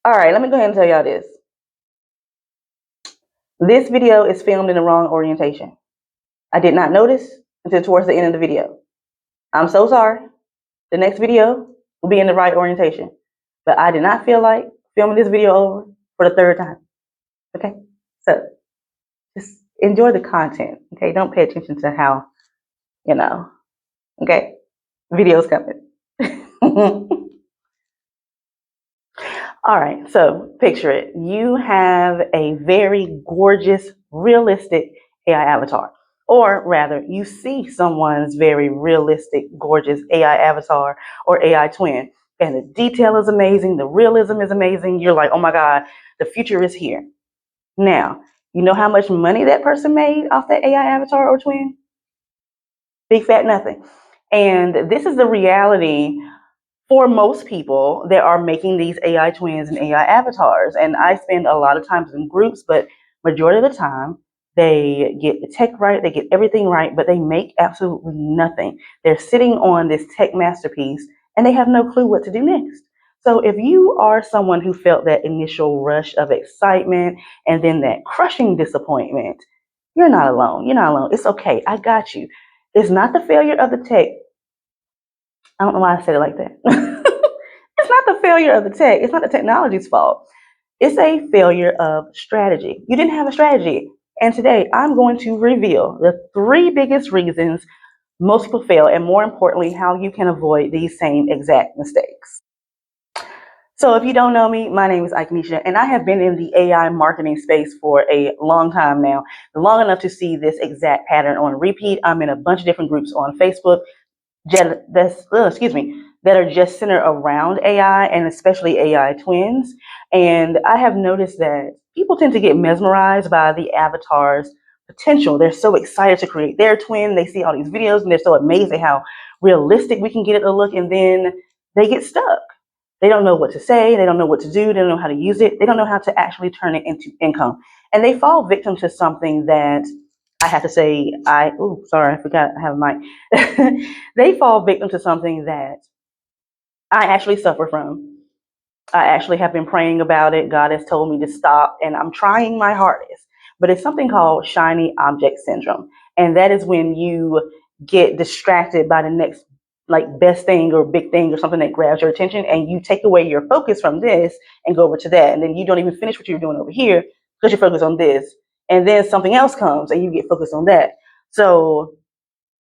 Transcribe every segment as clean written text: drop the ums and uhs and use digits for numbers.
All right, let me go ahead and tell y'all this. This video is filmed in the wrong orientation. I did not notice until towards the end of the video. I'm so sorry. The next video will be in the right orientation. But I did not feel like filming this video over for the third time. Okay? So just enjoy the content. Okay? Don't pay attention to how, okay? Video's coming. All right, so picture it. You have a very gorgeous, realistic AI avatar. Or rather, you see someone's very realistic, gorgeous AI avatar or AI twin. And the detail is amazing, the realism is amazing. You're like, oh my God, the future is here. Now, you know how much money that person made off that AI avatar or twin? Big fat nothing. And this is the reality for most people that are making these AI twins and AI avatars. And I spend a lot of times in groups, but majority of the time they get the tech right, they get everything right, but they make absolutely nothing. They're sitting on this tech masterpiece and they have no clue what to do next. So if you are someone who felt that initial rush of excitement and then that crushing disappointment, you're not alone. You're not alone. It's okay. I got you. It's not the failure of the tech. I don't know why I said it like that. It's not the failure of the tech. It's not the technology's fault. It's a failure of strategy. You didn't have a strategy. And today I'm going to reveal the 3 biggest reasons most people fail, and more importantly, how you can avoid these same exact mistakes. So if you don't know me, my name is Aikanisha, and I have been in the AI marketing space for a long time now, long enough to see this exact pattern on repeat. I'm in a bunch of different groups on Facebook that are just centered around AI and especially AI twins. And I have noticed that people tend to get mesmerized by the avatar's potential. They're so excited to create their twin. They see all these videos and they're so amazed at how realistic we can get it to look, and then they get stuck. They don't know what to say. They don't know what to do. They don't know how to use it. They don't know how to actually turn it into income. And they fall victim to something that I have to say, I forgot I have a mic. They fall victim to something that I actually suffer from. I actually have been praying about it. God has told me to stop, and I'm trying my hardest. But it's something called shiny object syndrome. And that is when you get distracted by the next best thing or big thing or something that grabs your attention, and you take away your focus from this and go over to that. And then you don't even finish what you're doing over here because you're focused on this. And then something else comes and you get focused on that. So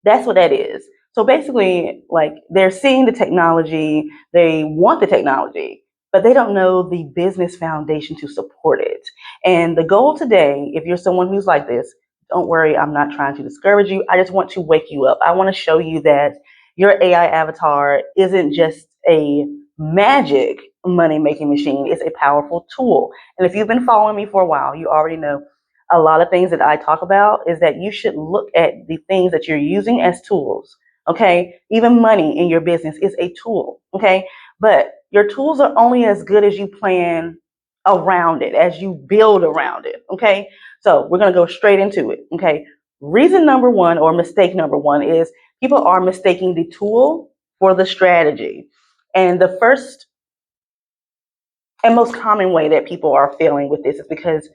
that's what that is. So basically, they're seeing the technology, they want the technology, but they don't know the business foundation to support it. And the goal today, if you're someone who's like this, don't worry, I'm not trying to discourage you. I just want to wake you up. I want to show you that your AI avatar isn't just a magic money-making machine. It's a powerful tool. And if you've been following me for a while, you already know a lot of things that I talk about is that you should look at the things that you're using as tools. Okay. Even money in your business is a tool. Okay. But your tools are only as good as you plan around it, as you build around it. Okay. So we're going to go straight into it. Okay. Reason number 1, or mistake number 1, is people are mistaking the tool for the strategy. And the first and most common way that people are failing with this is because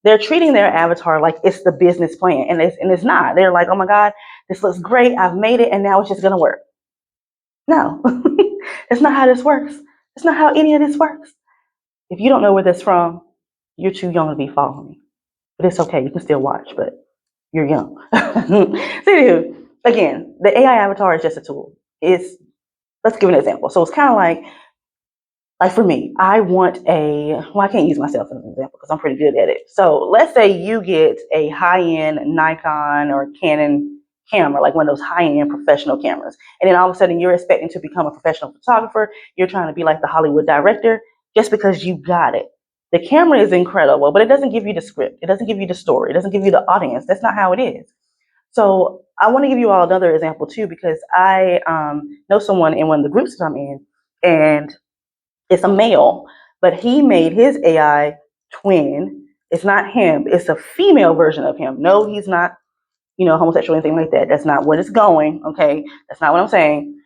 they're treating their avatar like it's the business plan, and it's not. They're like, oh my God, this looks great. I've made it, and now it's just going to work. No, that's not how this works. That's not how any of this works. If you don't know where that's from, you're too young to be following me. But it's okay. You can still watch, but you're young. So anywho, again, the AI avatar is just a tool. Let's give an example. So it's kind of like for me, I can't use myself as an example because I'm pretty good at it. So let's say you get a high-end Nikon or Canon camera, like one of those high-end professional cameras. And then all of a sudden you're expecting to become a professional photographer. You're trying to be like the Hollywood director just because you got it. The camera is incredible, but it doesn't give you the script. It doesn't give you the story. It doesn't give you the audience. That's not how it is. So I want to give you all another example too, because I know someone in one of the groups that I'm in, and it's a male, but he made his AI twin. It's not him. It's a female version of him. No, he's not, homosexual or anything like that. That's not where it's going. Okay. That's not what I'm saying.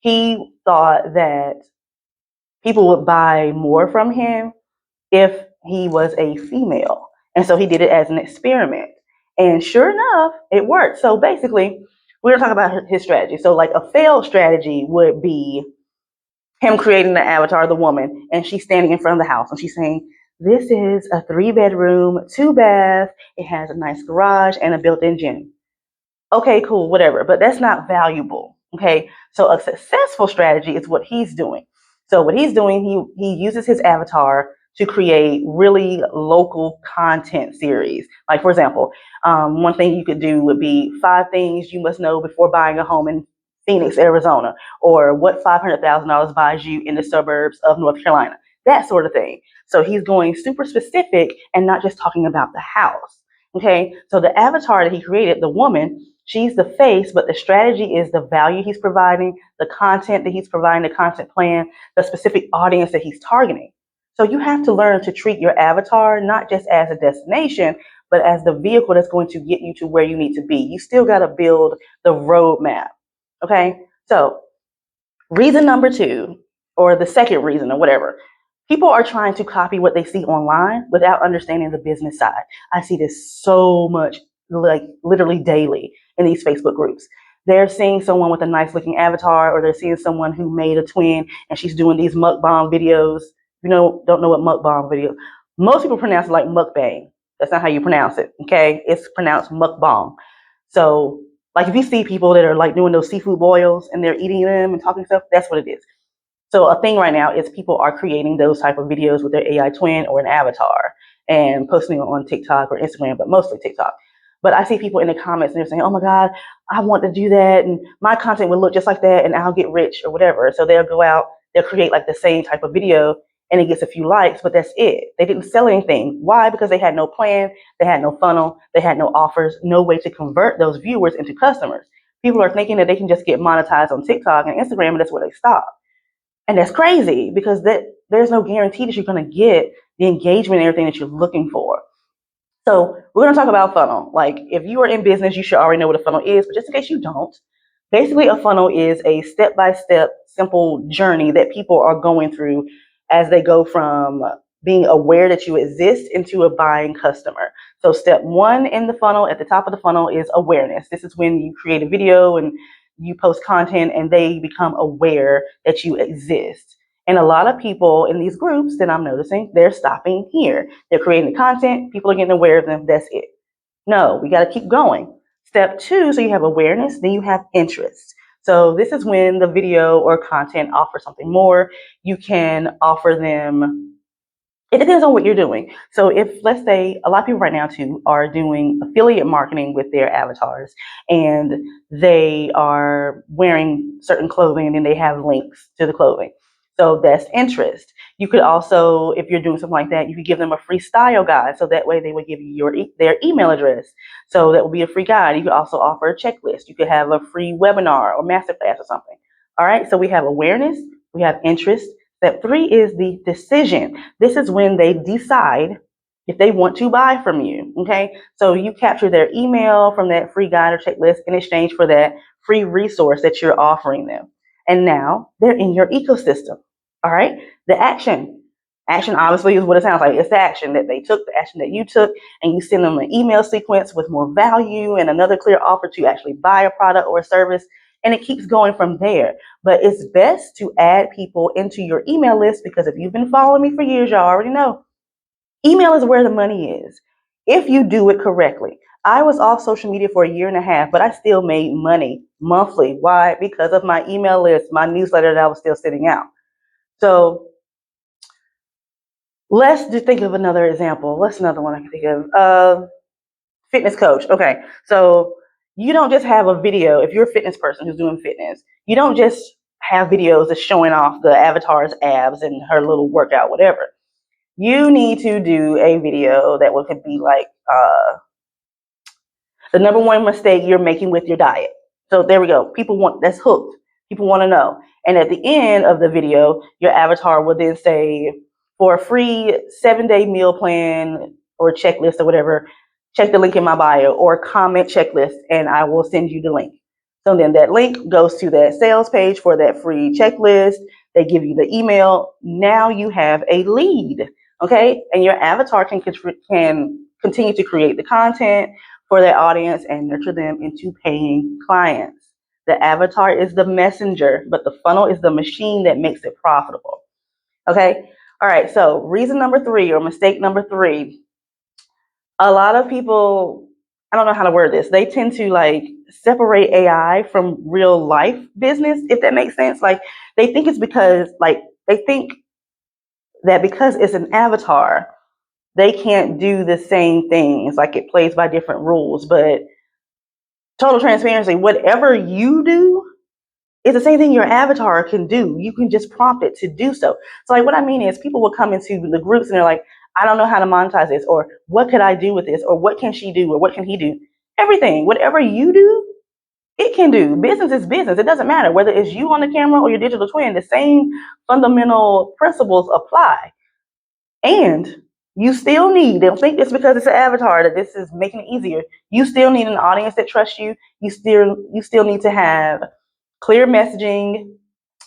He thought that people would buy more from him if he was a female. And so he did it as an experiment. And sure enough, it worked. So basically, we're going to talk about his strategy. So, like, a failed strategy would be him creating the avatar, the woman, and she's standing in front of the house and she's saying, "This is a 3-bedroom, 2-bath. It has a nice garage and a built in gym." Okay, cool, whatever. But that's not valuable. Okay. So a successful strategy is what he's doing. So what he's doing, he uses his avatar to create really local content series. Like, for example, one thing you could do would be 5 things you must know before buying a home in Phoenix, Arizona, or what $500,000 buys you in the suburbs of North Carolina, that sort of thing. So he's going super specific and not just talking about the house. Okay, so the avatar that he created, the woman, she's the face, but the strategy is the value he's providing, the content that he's providing, the content plan, the specific audience that he's targeting. So you have to learn to treat your avatar not just as a destination, but as the vehicle that's going to get you to where you need to be. You still got to build the roadmap. Okay, so reason number 2, or the second reason, or whatever. People are trying to copy what they see online without understanding the business side. I see this so much, like literally daily in these Facebook groups. They're seeing someone with a nice looking avatar, or they're seeing someone who made a twin and she's doing these mukbang videos. You know, don't know what mukbang video. Most people pronounce it like mukbang. That's not how you pronounce it. Okay, it's pronounced mukbang. So, like, if you see people that are like doing those seafood boils and they're eating them and talking stuff, that's what it is. So a thing right now is people are creating those type of videos with their AI twin or an avatar and posting it on TikTok or Instagram, but mostly TikTok. But I see people in the comments and they're saying, "Oh my God, I want to do that, and my content will look just like that, and I'll get rich," or whatever. So they'll go out, they'll create like the same type of video and it gets a few likes, but that's it. They didn't sell anything. Why? Because they had no plan, they had no funnel, they had no offers, no way to convert those viewers into customers. People are thinking that they can just get monetized on TikTok and Instagram, and that's where they stop. And that's crazy because there's no guarantee that you're going to get the engagement and everything that you're looking for. So we're going to talk about funnel. Like, if you are in business, you should already know what a funnel is, but just in case you don't, basically a funnel is a step-by-step simple journey that people are going through as they go from being aware that you exist into a buying customer. So step 1 in the funnel, at the top of the funnel, is awareness. This is when you create a video and you post content and they become aware that you exist. And a lot of people in these groups that I'm noticing, they're stopping here. They're creating the content, people are getting aware of them, that's it. No, we got to keep going. Step 2, so you have awareness, then you have interest. So this is when the video or content offers something more. You can offer them, it depends on what you're doing. So if, let's say, a lot of people right now too are doing affiliate marketing with their avatars, and they are wearing certain clothing and then they have links to the clothing. So that's interest. You could also, if you're doing something like that, you could give them a free style guide. So that way they would give you their email address. So that would be a free guide. You could also offer a checklist. You could have a free webinar or masterclass or something. All right. So we have awareness, we have interest. Step 3 is the decision. This is when they decide if they want to buy from you. Okay. So you capture their email from that free guide or checklist in exchange for that free resource that you're offering them. And now they're in your ecosystem. All right. The action. Action obviously is what it sounds like. It's the action that they took, the action that you took, and you send them an email sequence with more value and another clear offer to actually buy a product or a service. And it keeps going from there. But it's best to add people into your email list, because if you've been following me for years, y'all already know email is where the money is if you do it correctly. I was off social media for a year and a half, but I still made money monthly. Why? Because of my email list, my newsletter that I was still sending out. So let's just think of another example. What's another one I can think of? Fitness coach. Okay, so you don't just have a video. If you're a fitness person who's doing fitness, you don't just have videos that's showing off the avatar's abs and her little workout, whatever. You need to do a video that could be like the number 1 mistake you're making with your diet. So there we go. People want, that's hooked. People want to know. And at the end of the video, your avatar will then say, for a free 7-day meal plan or checklist or whatever, check the link in my bio or comment checklist and I will send you the link. So then that link goes to that sales page for that free checklist. They give you the email. Now you have a lead, okay? And your avatar can continue to create the content for their audience and nurture them into paying clients. The avatar is the messenger, but the funnel is the machine that makes it profitable, okay? All right, so reason number 3, or mistake number 3, a lot of people, I don't know how to word this, they tend to like separate AI from real life business, if that makes sense. Like they think it's because like they think that because it's an avatar, they can't do the same things, like it plays by different rules. But total transparency, whatever you do is the same thing your avatar can do. You can just prompt it to do so. So like what I mean is people will come into the groups and they're like, I don't know how to monetize this, or what could I do with this, or what can she do, or what can he do? Everything, whatever you do, it can do. Business is business. It doesn't matter whether it's you on the camera or your digital twin. The same fundamental principles apply. And you still need, don't think it's because it's an avatar that this is making it easier. You still need an audience that trusts you. You still need to have clear messaging,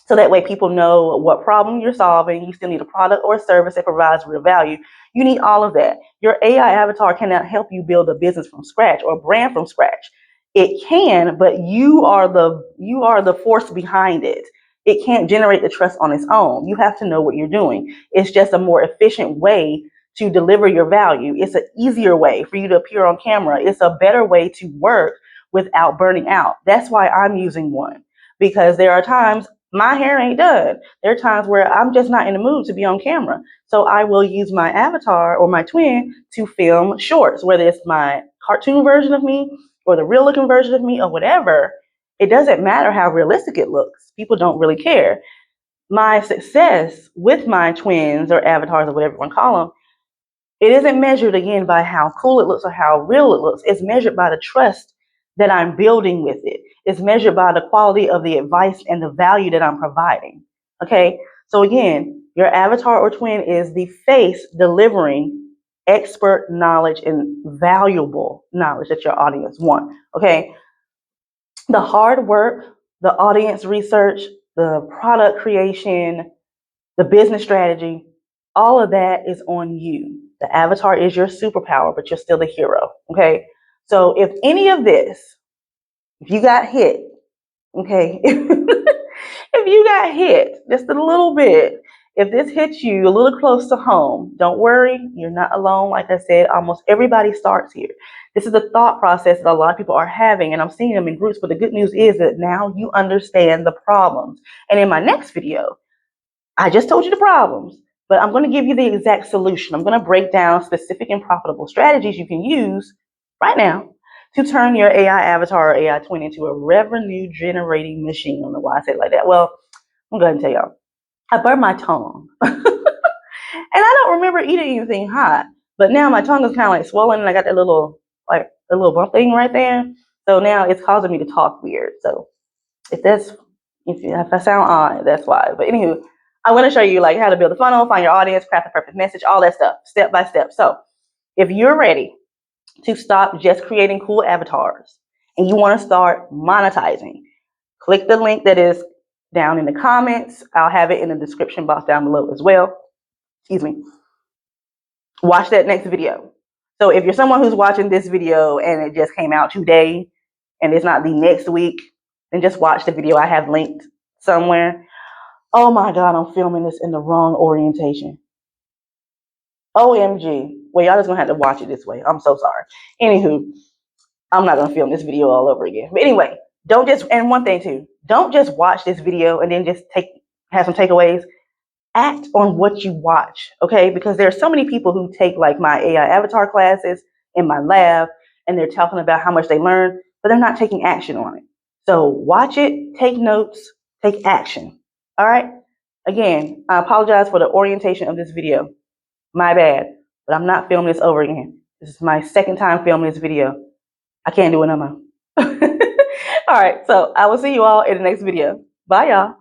so that way people know what problem you're solving. You still need a product or a service that provides real value. You need all of that. Your AI avatar cannot help you build a business from scratch or a brand from scratch. It can, but you are the force behind it. It can't generate the trust on its own. You have to know what you're doing. It's just a more efficient way to deliver your value. It's an easier way for you to appear on camera. It's a better way to work without burning out. That's why I'm using one, because there are times my hair ain't done. There are times where I'm just not in the mood to be on camera. So I will use my avatar or my twin to film shorts, whether it's my cartoon version of me or the real looking version of me or whatever. It doesn't matter how realistic it looks. People don't really care. My success with my twins or avatars or whatever you want to call them, it isn't measured again by how cool it looks or how real it looks. It's measured by the trust that I'm building with it. It's measured by the quality of the advice and the value that I'm providing. Okay. So again, your avatar or twin is the face delivering expert knowledge and valuable knowledge that your audience want. Okay. The hard work, the audience research, the product creation, the business strategy, all of that is on you. The avatar is your superpower, but you're still the hero. Okay. So if any of this, if you got hit, okay, if you got hit just a little bit, if this hits you a little close to home, don't worry, you're not alone. Like I said, almost everybody starts here. This is the thought process that a lot of people are having, and I'm seeing them in groups, but the good news is that now you understand the problems. And in my next video, I just told you the problems, but I'm going to give you the exact solution. I'm going to break down specific and profitable strategies you can use right now to turn your AI avatar or AI twin into a revenue generating machine. I don't know why I said it like that. Well, I'm going to tell y'all. I burned my tongue. And I don't remember eating anything hot, but now my tongue is kind of like swollen and I got that little, like a little bump thing right there. So now it's causing me to talk weird. So if I sound odd, that's why. But anywho, I want to show you like how to build a funnel, find your audience, craft the perfect message, all that stuff, step by step. So if you're ready to stop just creating cool avatars and you want to start monetizing, click the link that is down in the comments. I'll have it in the description box down below as well. Excuse me. Watch that next video. So if you're someone who's watching this video and it just came out today and it's not the next week, then just watch the video I have linked somewhere. Oh my God, I'm filming this in the wrong orientation. OMG. Well, y'all just gonna have to watch it this way. I'm so sorry. Anywho, I'm not gonna film this video all over again. But anyway, and one thing too, don't just watch this video and then just have some takeaways. Act on what you watch, okay? Because there are so many people who take like my AI avatar classes in my lab and they're talking about how much they learn, but they're not taking action on it. So watch it, take notes, take action. All right? Again, I apologize for the orientation of this video. My bad, but I'm not filming this over again. This is my second time filming this video. I can't do it no more. All right, so I will see you all in the next video. Bye, y'all.